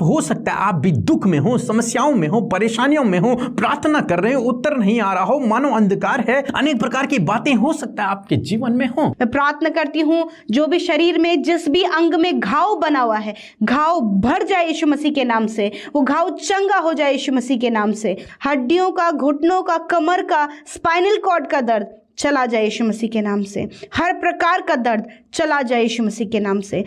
हो सकता है आप भी दुख में हो, समस्याओं में हो, परेशानियों में हो, प्रार्थना कर रहे हो, उत्तर नहीं आ रहा हो, मानो अंधकार है, अनेक प्रकार की बातें हो सकता है आपके जीवन में हो। मैं प्रार्थना करती हूँ जो भी शरीर में जिस भी अंग में घाव बना हुआ है, घाव भर जाए यीशु मसीह के नाम से, वो घाव चंगा हो जाए यीशु मसीह के नाम से। हड्डियों का, घुटनों का, कमर का, स्पाइनल कॉर्ड का दर्द चला जाए यीशु मसीह के नाम से। हर प्रकार का दर्द चला जाए यीशु मसीह के नाम से।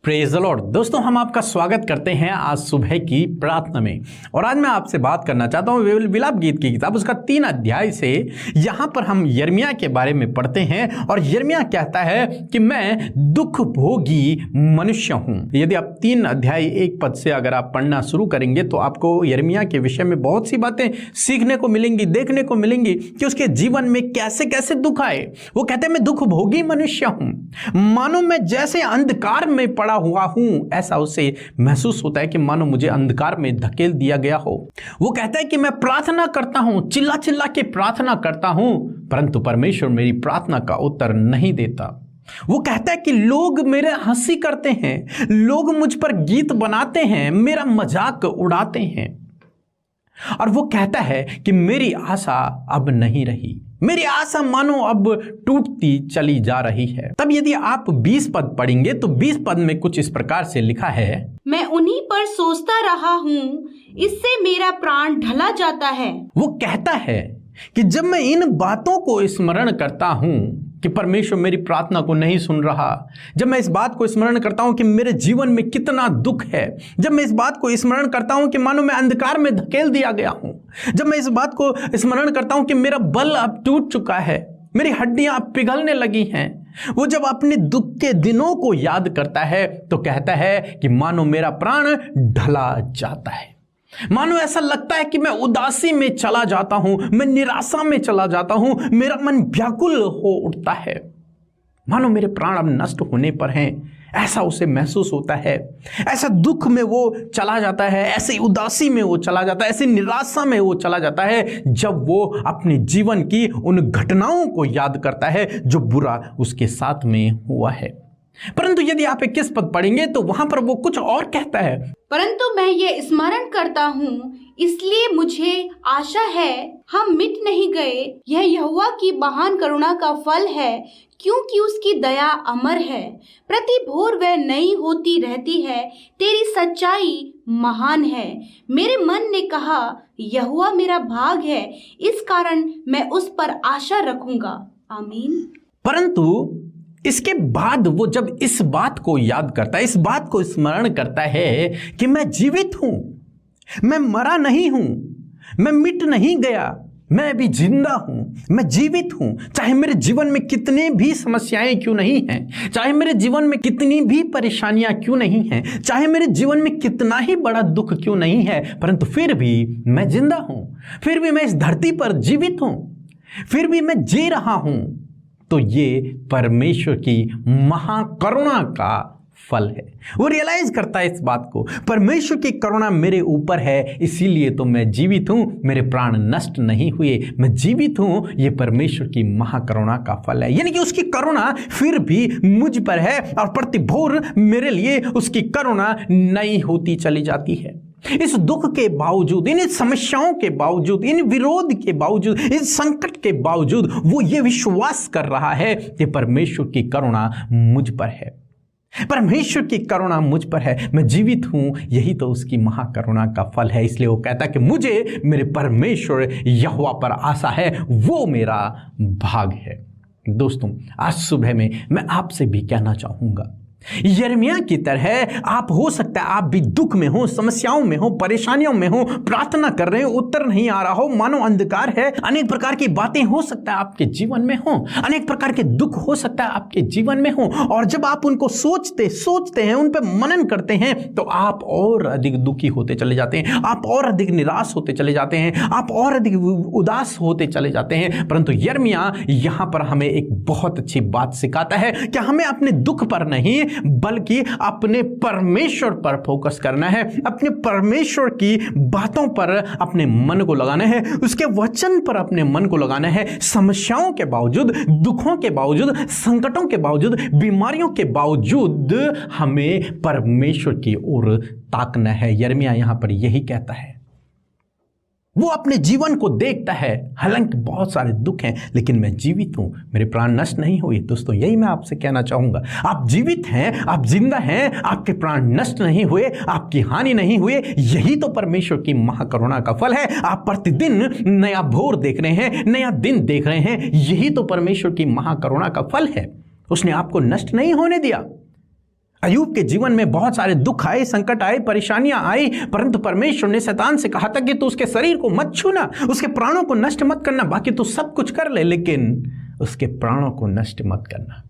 Praise the Lord. दोस्तों, हम आपका स्वागत करते हैं आज सुबह की प्रार्थना में। और आज मैं आपसे बात करना चाहता हूँ विलाप गीत की किताब उसका 3 अध्याय से। यहाँ पर हम यिर्मयाह के बारे में पढ़ते हैं और यिर्मयाह कहता है कि मैं दुख भोगी मनुष्य हूँ। यदि आप 3 अध्याय 1 पद से अगर आप पढ़ना शुरू करेंगे तो आपको यिर्मयाह के विषय में बहुत सी बातें सीखने को मिलेंगी, देखने को मिलेंगी कि उसके जीवन में कैसे कैसे दुख आए। वो कहते हैं मैं दुख भोगी मनुष्य हूँ, मानो मैं जैसे अंधकार में पड़ा हुआ हूं, ऐसा उसे महसूस होता है कि मानो मुझे अंधकार में धकेल दिया गया हो। वो कहता है कि मैं प्रार्थना करता हूं, चिल्ला चिल्ला के प्रार्थना करता हूं, परंतु परमेश्वर मेरी प्रार्थना का उत्तर नहीं देता। वो कहता है कि लोग मेरे हंसी करते हैं, लोग मुझ पर गीत बनाते हैं, मेरा मजाक उड़ाते हैं। और वो कहता है कि मेरी आशा अब नहीं रही, मेरी आशा मानो अब टूटती चली जा रही है। तब यदि आप 20 पद पढ़ेंगे तो 20 पद में कुछ इस प्रकार से लिखा है, मैं उन्हीं पर सोचता रहा हूँ, इससे मेरा प्राण ढला जाता है। वो कहता है कि जब मैं इन बातों को स्मरण करता हूं कि परमेश्वर मेरी प्रार्थना को नहीं सुन रहा, जब मैं इस बात को स्मरण करता हूं कि मेरे जीवन में कितना दुख है, जब मैं इस बात को स्मरण करता हूं कि मानो मैं अंधकार में धकेल दिया गया हूं, जब मैं इस बात को स्मरण करता हूं कि मेरा बल अब टूट चुका है, मेरी हड्डियां अब पिघलने लगी हैं, वो जब अपने दुख के दिनों को याद करता है तो कहता है कि मानो मेरा प्राण ढला जाता है। मानो ऐसा लगता है कि मैं उदासी में चला जाता हूं, मैं निराशा में चला जाता हूं, मेरा मन व्याकुल हो उठता है, मानो मेरे प्राण अब नष्ट होने पर हैं, ऐसा उसे महसूस होता है। ऐसा दुख में वो चला जाता है, ऐसी उदासी में वो चला जाता है, ऐसी निराशा में वो चला जाता है जब वो अपने जीवन की उन घटनाओं को याद करता है जो बुरा उसके साथ में हुआ है। परंतु यदि आप 21 पद पढ़ेंगे तो वहां पर वो कुछ और कहता है, परंतु मैं ये स्मरण करता हूँ, इसलिए मुझे आशा है, हम मिट नहीं गए। यह यहोवा की महान करुणा का फल है, क्योंकि उसकी दया अमर है। प्रति भोर वह नई होती रहती है, तेरी सच्चाई महान है। मेरे मन ने कहा, यहोवा मेरा भाग है, इस कारण मैं उस पर आशा रखूंगा। आमीन। परंतु इसके बाद वो जब इस बात को याद करता है, इस बात को स्मरण करता है कि मैं जीवित हूं, मैं मरा नहीं हूं, मैं मिट नहीं गया, मैं अभी जिंदा हूं, मैं जीवित हूं। चाहे मेरे जीवन में कितने भी समस्याएं क्यों नहीं हैं, चाहे मेरे जीवन में कितनी भी परेशानियां क्यों नहीं हैं, चाहे मेरे जीवन में कितना ही बड़ा दुख क्यों नहीं है, परंतु फिर भी मैं जिंदा हूं, फिर भी मैं इस धरती पर जीवित हूं, फिर भी मैं जी रहा हूं। तो ये परमेश्वर की महाकरुणा का फल है। वो रियलाइज करता है इस बात को, परमेश्वर की करुणा मेरे ऊपर है, इसीलिए तो मैं जीवित हूं, मेरे प्राण नष्ट नहीं हुए, मैं जीवित हूं। ये परमेश्वर की महाकरुणा का फल है, यानी कि उसकी करुणा फिर भी मुझ पर है और प्रति भोर मेरे लिए उसकी करुणा नई होती चली जाती है। इस दुख के बावजूद, इन समस्याओं के बावजूद, इन विरोध के बावजूद, इस संकट के बावजूद वो ये विश्वास कर रहा है कि परमेश्वर की करुणा मुझ पर है, परमेश्वर की करुणा मुझ पर है, मैं जीवित हूं, यही तो उसकी महाकरुणा का फल है। इसलिए वो कहता है कि मुझे मेरे परमेश्वर यहोवा पर आशा है, वो मेरा भाग है। दोस्तों, आज सुबह में मैं आपसे भी कहना चाहूंगा, यिर्मयाह की तरह आप हो सकता है आप भी दुख में हो, समस्याओं में हो, परेशानियों में हो, प्रार्थना कर रहे हो, उत्तर नहीं आ रहा हो, मानो अंधकार है, अनेक प्रकार की बातें हो सकता है आपके जीवन में हो, अनेक प्रकार के दुख हो सकता है आपके जीवन में हो। और जब आप उनको सोचते हैं, उन पर मनन करते हैं, तो आप और अधिक दुखी होते चले जाते हैं, आप और अधिक निराश होते चले जाते हैं, आप और अधिक उदास होते चले जाते हैं। परंतु यिर्मयाह यहां पर हमें एक बहुत अच्छी बात सिखाता है कि हमें अपने दुख पर नहीं, बल्कि अपने परमेश्वर पर फोकस करना है, अपने परमेश्वर की बातों पर अपने मन को लगाना है, उसके वचन पर अपने मन को लगाना है। समस्याओं के बावजूद, दुखों के बावजूद, संकटों के बावजूद, बीमारियों के बावजूद हमें परमेश्वर की ओर ताकना है। यिर्मयाह यहां पर यही कहता है। वो अपने जीवन को देखता है, हालांकि बहुत सारे दुख हैं लेकिन मैं जीवित हूं, मेरे प्राण नष्ट नहीं हुए। दोस्तों, यही मैं आपसे कहना चाहूंगा, आप जीवित हैं, आप जिंदा हैं, आपके प्राण नष्ट नहीं हुए, आपकी हानि नहीं हुई। यही तो परमेश्वर की महाकरुणा का फल है। आप प्रतिदिन नया भोर देख रहे हैं, नया दिन देख रहे हैं, यही तो परमेश्वर की महाकरुणा का फल है। उसने आपको नष्ट नहीं होने दिया। अय्यूब के जीवन में बहुत सारे दुख आए, संकट आए, परेशानियां आई, परंतु परमेश्वर ने शैतान से कहा था कि तू उसके शरीर को मत छूना, उसके प्राणों को नष्ट मत करना, बाकी तू सब कुछ कर ले लेकिन उसके प्राणों को नष्ट मत करना।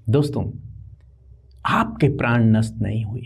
दोस्तों, आपके प्राण नष्ट नहीं हुए।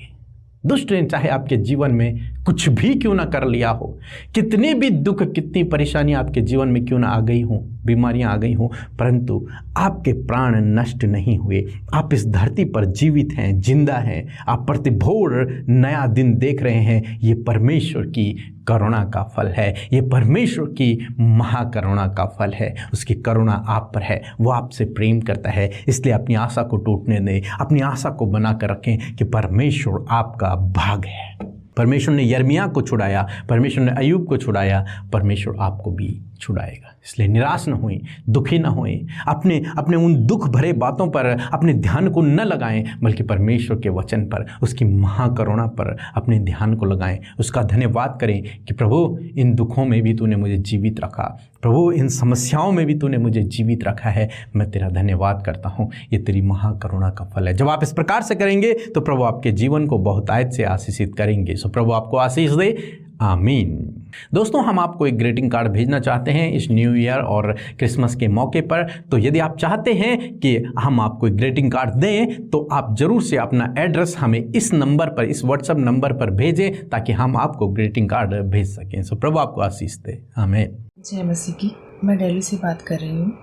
दुष्ट ने चाहे आपके जीवन में कुछ भी क्यों ना कर लिया हो, कितने भी दुख, कितनी परेशानियां आपके जीवन में क्यों ना आ गई हों, बीमारियां आ गई हों, परंतु आपके प्राण नष्ट नहीं हुए। आप इस धरती पर जीवित हैं, जिंदा हैं, आप प्रतिभोर नया दिन देख रहे हैं। ये परमेश्वर की करुणा का फल है, ये परमेश्वर की महाकरुणा का फल है। उसकी करुणा आप पर है, वो आपसे प्रेम करता है। इसलिए अपनी आशा को टूटने दें, अपनी आशा को बनाकर रखें कि परमेश्वर आपका भाग है। परमेश्वर ने यिर्मयाह को छुड़ाया, परमेश्वर ने अय्यूब को छुड़ाया, परमेश्वर आपको भी छुड़ाएगा। इसलिए निराश न होएं, दुखी न होएं, अपने उन दुख भरे बातों पर अपने ध्यान को न लगाएं, बल्कि परमेश्वर के वचन पर, उसकी महाकरुणा पर अपने ध्यान को लगाएं। उसका धन्यवाद करें कि प्रभु, इन दुखों में भी तूने मुझे जीवित रखा, प्रभु इन समस्याओं में भी तूने मुझे जीवित रखा है, मैं तेरा धन्यवाद करता हूँ। ये तेरी महाकरुणा का फल है। जब आप इस प्रकार से करेंगे तो प्रभु आपके जीवन को बहुतायत से आशीषित करेंगे। सो प्रभु आपको आशीष दे, आमीन। दोस्तों, हम आपको एक ग्रीटिंग कार्ड भेजना चाहते हैं इस न्यू ईयर और क्रिसमस के मौके पर। तो यदि आप चाहते हैं कि हम आपको एक ग्रीटिंग कार्ड दें तो आप जरूर से अपना एड्रेस हमें इस नंबर पर, इस व्हाट्सएप नंबर पर भेजें ताकि हम आपको ग्रीटिंग कार्ड भेज सकें। सो प्रभु आपको आशीष दे, आमीन। जय मसीह की। मैं दिल्ली से बात कर रही हूँ।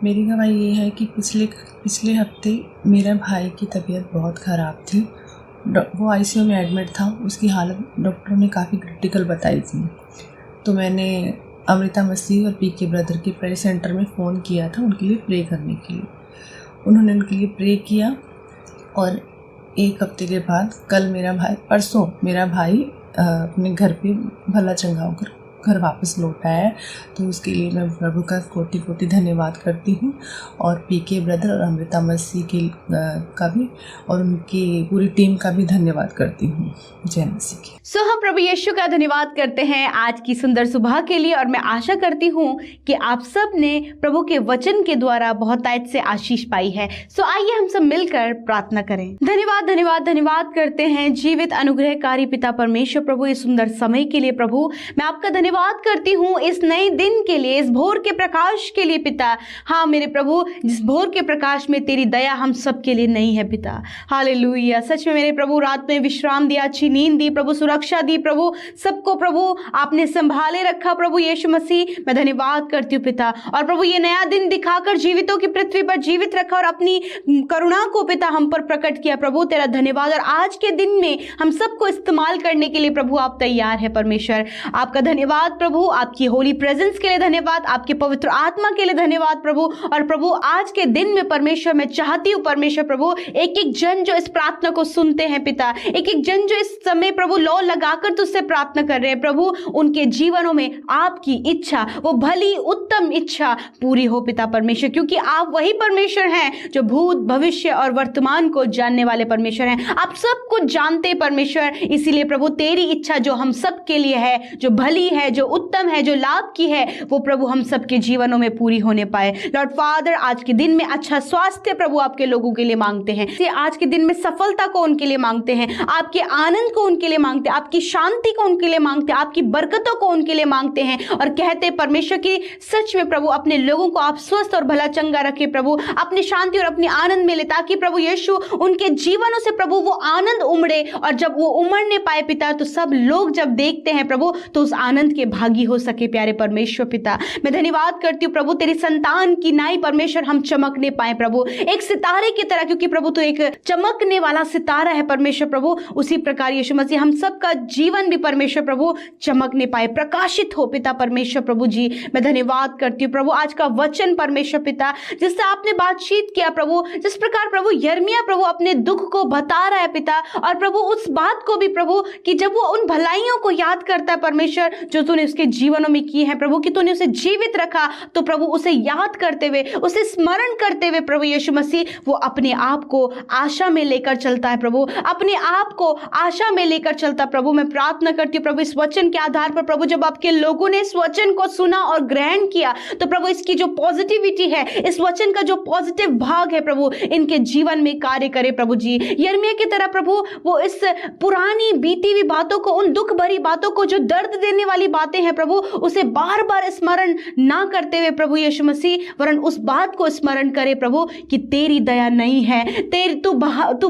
मेरी गवाही ये है कि पिछले हफ्ते मेरे भाई की तबीयत बहुत ख़राब थी। वो आईसीयू में एडमिट था। उसकी हालत डॉक्टरों ने काफ़ी क्रिटिकल बताई थी। तो मैंने अमृता मसीह और पीके ब्रदर के प्रेयर सेंटर में फ़ोन किया था उनके लिए प्रे करने के लिए। उन्होंने उनके लिए प्रे किया और एक हफ्ते के बाद परसों मेरा भाई अपने घर पे भला चंगा होकर घर वापस लौट आया है। तो उसके लिए मैं प्रभु का कोटि कोटि धन्यवाद करती हूँ और पीके ब्रदर और अमृता मसीह के का भी और उनकी पूरी टीम का भी धन्यवाद करती हूँ। जय मसीह की। सो हम प्रभु यीशु का धन्यवाद करते हैं आज की सुंदर सुबह के लिए और मैं आशा करती हूँ कि आप सब ने प्रभु के वचन के द्वारा बहुतायत से आशीष पाई है। सो आइए हम सब मिलकर प्रार्थना करें। धन्यवाद धन्यवाद धन्यवाद करते हैं जीवित अनुग्रहकारी पिता परमेश्वर प्रभु, इस सुंदर समय के लिए प्रभु मैं आपका धन्यवाद करती हूँ, इस नए दिन के लिए, इस भोर के प्रकाश के लिए पिता। हाँ मेरे प्रभु, जिस भोर के प्रकाश में तेरी दया हम सब के लिए नहीं है पिता। हालेलुया। सच में मेरे प्रभु रात में विश्राम दिया, अच्छी नींद दी प्रभु, सुरक्षा दी प्रभु, सबको प्रभु आपने संभाले रखा प्रभु यीशु मसीह, मैं धन्यवाद करती हूँ पिता। और प्रभु ये नया दिन दिखाकर जीवितों की पृथ्वी पर जीवित रखा और अपनी करुणा को पिता हम पर प्रकट किया प्रभु, तेरा धन्यवाद। और आज के दिन में हम सबको इस्तेमाल करने के लिए प्रभु आप तैयार है परमेश्वर। आपका धन्यवाद प्रभु, आपकी होली प्रेजेंस के लिए धन्यवाद, आपके पवित्र आत्मा के लिए धन्यवाद प्रभु। और प्रभु आज के दिन में परमेश्वर मैं चाहती हूँ परमेश्वर प्रभु, एक एक जन जो इस प्रार्थना को सुनते हैं पिता, एक एक जन जो इस समय प्रभु लौ लगाकर तुझसे प्रार्थना कर रहे हैं प्रभु, उनके जीवनों में आपकी इच्छा, वो भली उत्तम इच्छा पूरी हो पिता परमेश्वर, क्योंकि आप वही परमेश्वर हैं जो भूत भविष्य और वर्तमान को जानने वाले परमेश्वर हैं। आप सब कुछ जानते हैं परमेश्वर, इसीलिए प्रभु तेरी इच्छा जो हम सब के लिए है, जो भली है, जो उत्तम है, जो लाभ की है, वो प्रभु हम सबके जीवनों में पूरी होने पाए। लॉर्ड फादर, आज के दिन में अच्छा स्वास्थ्य प्रभु आपके लोगों के लिए मांगते हैं, आज के दिन में सफलता को उनके लिए मांगते हैं, आपके आनंद को उनके लिए मांगते हैं, आपकी शांति को उनके लिए मांगते हैं, आपकी बरकतों को उनके लिए मांगते हैं और कहते हैं परमेश्वर की सच में प्रभु अपने लोगों को आप स्वस्थ और भला चंगा रखे प्रभु, अपनी शांति और अपने आनंद मिले, ताकि प्रभु यीशु उनके जीवनों से प्रभु वो आनंद उमड़े और जब वो उमड़ने पाए पिता, तो सब लोग जब देखते हैं प्रभु तो उस आनंद के भागी हो सके प्यारे परमेश्वर पिता। मैं धन्यवाद करती हूँ प्रभु, तेरी संतान की नाई परमेश्वर हम चमकने पाए प्रभु, एक सितारे की तरह, क्योंकि प्रभु तो एक चमकने वाला सितारा है परमेश्वर प्रभु। उसी प्रकार यीशु मसीह हम सबका जीवन भी परमेश्वर प्रभु चमकने पाए, प्रकाशित हो पिता परमेश्वर प्रभु जी। मैं धन्यवाद करती हूँ प्रभु आज का वचन परमेश्वर पिता, जिससे आपने बातचीत किया प्रभु, जिस प्रकार प्रभु यिर्मयाह प्रभु अपने दुख को बता रहा है पिता, और प्रभु उस बात को भी प्रभु कि जब वो उन भलाइयों को याद करता है परमेश्वर जो तूने उसके जीवनों में की है प्रभु, कि तूने उसे जीवित रखा, तो प्रभु उसे याद करते हुए, उसे स्मरण करते हुए प्रभु यीशु मसीह वो अपने आप को आशा में लेकर चलता है प्रभु, अपने आप को आशा में लेकर चलता प्रभु। मैं प्रार्थना करती हूँ प्रभु इस वचन के आधार पर प्रभु, जब आपके लोगों ने इस वचन को सुना और ग्रहण किया, तो प्रभु इसकी जो पॉजिटिविटी है, इस वचन का जो पॉजिटिव भाग है प्रभु, इनके जीवन में कार्य करे प्रभु जी। यिर्मयाह की तरह प्रभु वो इस पुरानी बीती हुई बातों को, उन दुख भरी बातों को, जो दर्द देने वाली बातें हैं प्रभु, उसे बार बार स्मरण ना करते हुए प्रभु यीशु मसीह, वरन उस बात को स्मरण करे प्रभु कि तेरी दया नहीं है, तेरी तू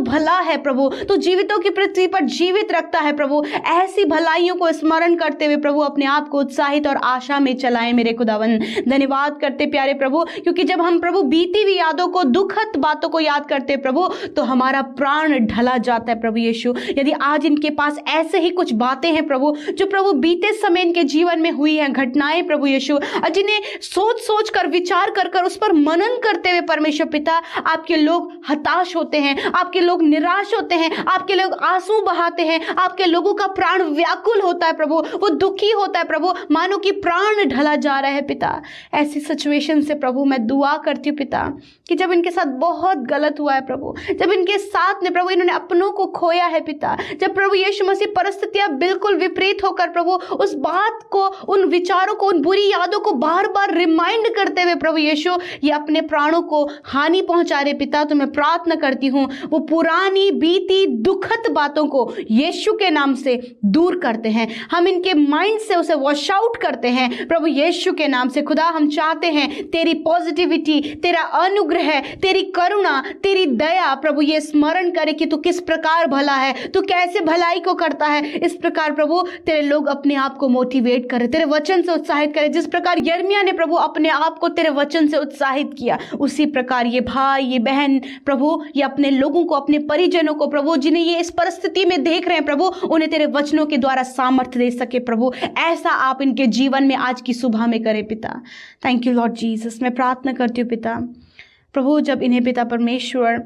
भला है प्रभु, तू जीवितों की पृथ्वी पर जीवित रखता है प्रभु। ऐसी भलाइयों को स्मरण करते हुए प्रभु अपने आप को उत्साहित और आशा में चलाएं मेरे खुदावन। धन्यवाद करते प्यारे प्रभु, क्योंकि जब हम प्रभु बीती हुई यादों को, दुखद बातों को याद करते प्रभु, तो हमारा प्राण ढला जाता है प्रभु यीशु। यदि आज इनके पास ऐसे ही कुछ बातें हैं प्रभु, जो प्रभु बीते समय इनके जीवन में हुई हैं घटनाएं प्रभु यीशु, जिन्हें सोच सोच कर, विचार कर कर उस पर मनन करते हुए परमेश्वर पिता आपके लोग हताश होते हैं, आपके लोग निराश होते हैं, आपके लोग आंसू बहाते हैं, आपके लोगों का प्राण व्याकुल होता है प्रभु, वो दुखी होता है प्रभु, मानो कि प्राण ढला जा रहा है पिता। ऐसी सिचुएशन से प्रभु मैं दुआ करती हूँ पिता, कि जब इनके साथ बहुत गलत हुआ है प्रभु, जब इनके साथ में प्रभु इन्होंने अपनों को खोया है पिता, जब प्रभु यीशु मसीह परिस्थितियां बिल्कुल विपरीत होकर प्रभु उस बात को, उन विचारों को, उन बुरी यादों को बार बार रिमाइंड करते हुए प्रभु यीशु ये अपने प्राणों को हानि पहुंचा रहे पिता, तो मैं प्रार्थना करती हूँ वो पुरानी बीती दुखद बातों को यीशु के नाम से दूर करते हैं, हम इनके माइंड से उसे वॉश आउट करते हैं प्रभु यीशु के नाम से। खुदा हम चाहते हैं तेरी पॉजिटिविटी, तेरा अनुग्रह, तेरी करुणा, तेरी दया प्रभु ये स्मरण करे कि तू किस प्रकार भला है, तू कैसे भलाई को करता है। इस प्रकार प्रभु तेरे लोग अपने आप को मोटिवेट करे, तेरे वचन से उत्साहित करे, जिस प्रकार यिर्मयाह ने प्रभु अपने आप को तेरे वचन से उत्साहित किया, उसी प्रकार ये भाई, ये बहन प्रभु, ये अपने लोगों को, अपने परिजनों को प्रभु, जिन्हें ये इस परिस्थिति में देख रहे हैं प्रभु, उन्हें तेरे वचनों के द्वारा सामर्थ्य दे सके प्रभु। ऐसा आप इनके जीवन में आज की सुबह में करें पिता। Thank you Lord Jesus. मैं प्रार्थना करती हूँ पिता प्रभु, जब इन्हें पिता परमेश्वर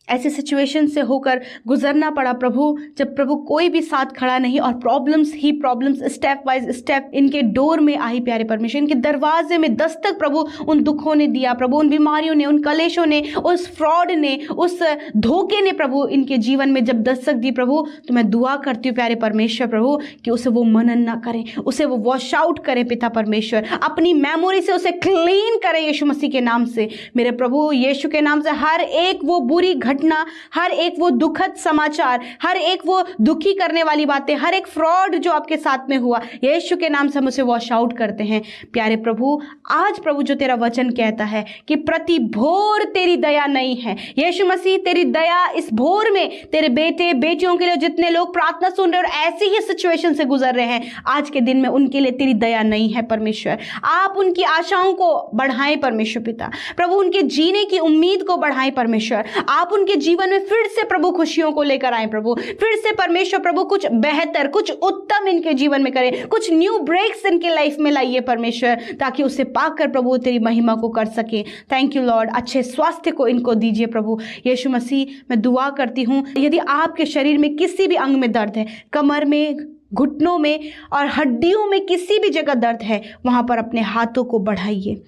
ऐसे सिचुएशन से होकर गुजरना पड़ा प्रभु, जब प्रभु कोई भी साथ खड़ा नहीं और problems he problems step by step इनके डोर में आई प्यारे परमेश्वर, इनके दरवाजे में दस्तक प्रभु उन दुखों ने दिया प्रभु, उन बीमारियों ने, उन कलेशों ने, उस फ्रॉड ने, उस धोखे ने प्रभु इनके जीवन में जब दस्तक दी प्रभु, तो मैं दुआ करती हूँ प्यारे परमेश्वर प्रभु कि उसे वो मनन ना करें, उसे वो वॉश आउट करें पिता परमेश्वर, अपनी मेमोरी से उसे क्लीन करें यीशु मसीह के नाम से। मेरे प्रभु यीशु के नाम से हर एक वो बुरी घटना, हर एक वो दुखद समाचार, हर एक वो दुखी करने वाली बातें, हर एक फ्रॉड जो आपके साथ में हुआ, यीशु के नाम से हम उसे वॉश आउट करते हैं प्यारे प्रभु। आज प्रभु जो तेरा वचन कहता है कि प्रति भोर तेरी दया नहीं है, यीशु मसीह तेरी दया इस भोर में तेरे बेटे बेटियों के लिए, जितने लोग प्रार्थना सुन रहे और ऐसी ही सिचुएशन से गुजर रहे हैं आज के दिन में, उनके लिए तेरी दया नहीं है परमेश्वर। आप उनकी आशाओं को बढ़ाएं परमेश्वर पिता प्रभु, उनके जीने की उम्मीद को बढ़ाएं परमेश्वर। आप उनके जीवन में फिर से प्रभु खुशियों को लेकर आए प्रभु, फिर से परमेश्वर प्रभु कुछ बेहतर, कुछ उत्तम इनके जीवन में करें, कुछ न्यू ब्रेक्स इनके लाइफ में लाइए परमेश्वर, ताकि उसे पाकर प्रभु तेरी महिमा को कर सके। Thank you Lord. अच्छे स्वास्थ्य को इनको दीजिए प्रभु यीशु मसीह। मैं दुआ करती हूँ यदि आपके शरीर में किसी भी अंग में दर्द है, कमर में, घुटनों में और हड्डियों में किसी भी जगह दर्द है, वहां पर अपने हाथों को बढ़ाइए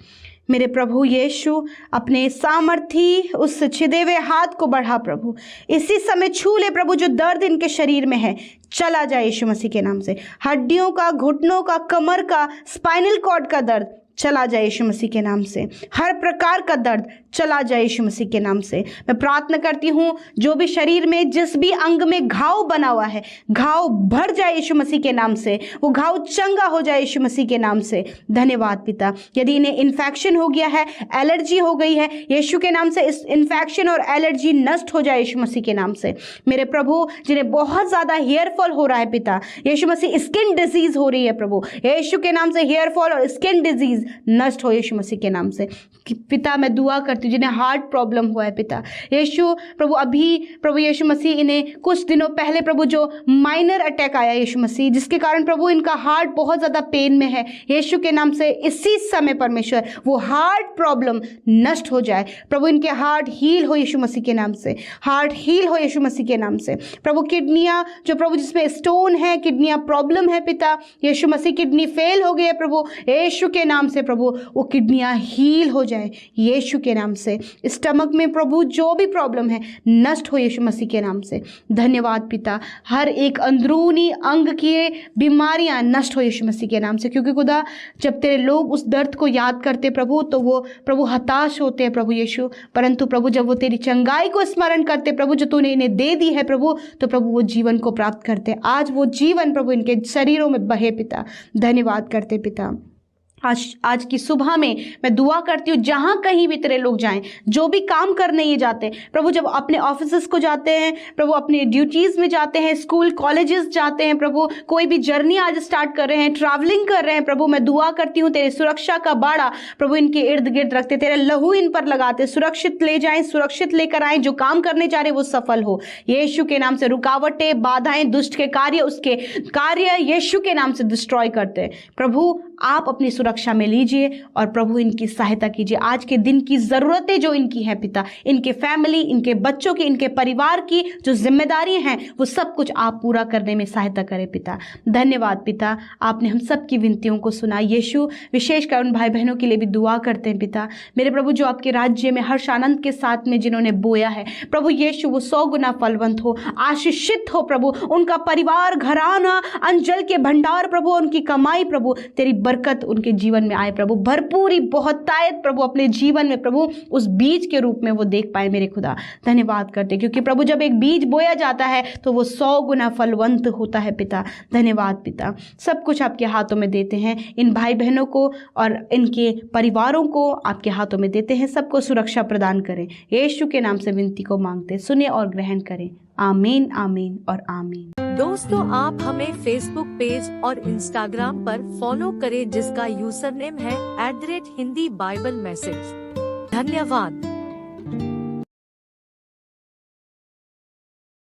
मेरे प्रभु यीशु, अपने सामर्थी उस छिदे हुए हाथ को बढ़ा प्रभु, इसी समय छू ले प्रभु जो दर्द इनके शरीर में है, चला जाए यीशु मसीह के नाम से। हड्डियों का, घुटनों का, कमर का, स्पाइनल कॉर्ड का दर्द चला जाए यीशु मसीह के नाम से। हर प्रकार का दर्द चला जाए यीशु मसीह के नाम से। मैं प्रार्थना करती हूँ जो भी शरीर में जिस भी अंग में घाव बना हुआ है, घाव भर जाए यीशु मसीह के नाम से, वो घाव चंगा हो जाए यीशु मसीह के नाम से। धन्यवाद पिता। यदि इन्हें इन्फेक्शन हो गया है, एलर्जी हो गई है, यीशु के नाम से इस इन्फेक्शन और एलर्जी नष्ट हो जाए यीशु मसीह के नाम से। मेरे प्रभु, जिन्हें बहुत ज़्यादा हेयर फॉल हो रहा है पिता, यीशु मसीह स्किन डिजीज हो रही है प्रभु, यीशु के नाम से हेयर फॉल और स्किन डिजीज नष्ट हो यीशु मसीह के नाम से। पिता मैं दुआ करती हूँ जिन्हें हार्ट प्रॉब्लम हुआ है पिता, यीशु प्रभु अभी प्रभु यीशु मसीह इन्हें कुछ दिनों पहले प्रभु जो माइनर अटैक आया यीशु मसीह, जिसके कारण प्रभु इनका हार्ट बहुत ज़्यादा पेन में है, यीशु के नाम से इसी समय परमेश्वर वो हार्ट प्रॉब्लम नष्ट हो जाए प्रभु। इनके हार्ट हील हो यीशु मसीह के नाम से, हार्ट हील हो यीशु मसीह के नाम से प्रभु। किडनियाँ जो प्रभु जिसमें स्टोन है, किडनियाँ प्रॉब्लम है पिता, यीशु मसीह किडनी फेल हो गई है प्रभु, यीशु के नाम से प्रभु वो किडनियाँ हील हो जाए यीशु के नाम से। स्टमक में प्रभु जो भी प्रॉब्लम है नष्ट हो यीशु मसीह के नाम से। धन्यवाद पिता। हर एक अंदरूनी अंग की बीमारियां नष्ट हो यीशु मसीह के नाम से, क्योंकि खुदा जब तेरे लोग उस दर्द को याद करते प्रभु तो वो प्रभु हताश होते हैं प्रभु यीशु, परंतु प्रभु जब वो तेरी चंगाई को स्मरण करते प्रभु जो तूने इन्हें दे दी है प्रभु, तो प्रभु वो जीवन को प्राप्त करते। आज वो जीवन प्रभु इनके शरीरों में बहे पिता। धन्यवाद करते पिता। आज की सुबह में मैं दुआ करती हूँ जहाँ कहीं भी तेरे लोग जाएं, जो भी काम करने ये जाते प्रभु, जब अपने ऑफिस को जाते हैं प्रभु, अपनी ड्यूटीज़ में जाते हैं, स्कूल कॉलेजेस जाते हैं प्रभु, कोई भी जर्नी आज स्टार्ट कर रहे हैं, ट्रैवलिंग कर रहे हैं प्रभु, मैं दुआ करती हूँ तेरे सुरक्षा का बाड़ा प्रभु इनके इर्द गिर्द रखते, तेरे लहू इन पर लगाते, सुरक्षित ले जाएं, सुरक्षित लेकर आएँ, जो काम करने जा रहे वो सफल हो यीशु के नाम से। रुकावटें, बाधाएं, दुष्ट के कार्य, उसके कार्य यीशु के नाम से डिस्ट्रॉय करते हैं प्रभु। आप अपनी सुरक्षा में लीजिए और प्रभु इनकी सहायता कीजिए। आज के दिन की ज़रूरतें जो इनकी हैं पिता, इनके फैमिली, इनके बच्चों की, इनके परिवार की जो जिम्मेदारी हैं वो सब कुछ आप पूरा करने में सहायता करें पिता। धन्यवाद पिता, आपने हम सब की विनतियों को सुना यीशु। विशेषकर उन भाई बहनों के लिए भी दुआ करते हैं पिता मेरे प्रभु, जो आपके राज्य में हर्ष आनंद के साथ में जिन्होंने बोया है प्रभु यीशु, वो 100 गुना फलवंत हो, आशीषित हो प्रभु, उनका परिवार, घराना, अंजल के भंडार प्रभु, उनकी कमाई प्रभु, तेरी बरकत उनके जीवन में आए प्रभु, भरपूरी बहुतायत प्रभु अपने जीवन में प्रभु उस बीज के रूप में वो देख पाए मेरे खुदा। धन्यवाद करते, क्योंकि प्रभु जब एक बीज बोया जाता है तो वो 100 गुना फलवंत होता है पिता। धन्यवाद पिता। सब कुछ आपके हाथों में देते हैं, इन भाई बहनों को और इनके परिवारों को आपके हाथों में देते हैं। सबको सुरक्षा प्रदान करें, यीशु के नाम से विनती को मांगते, सुने और ग्रहण करें। आमीन, आमीन और आमीन। दोस्तों, आप हमें फेसबुक पेज और इंस्टाग्राम पर फॉलो करें, जिसका यूजर नेम है @हिंदी बाइबल मैसेज। धन्यवाद।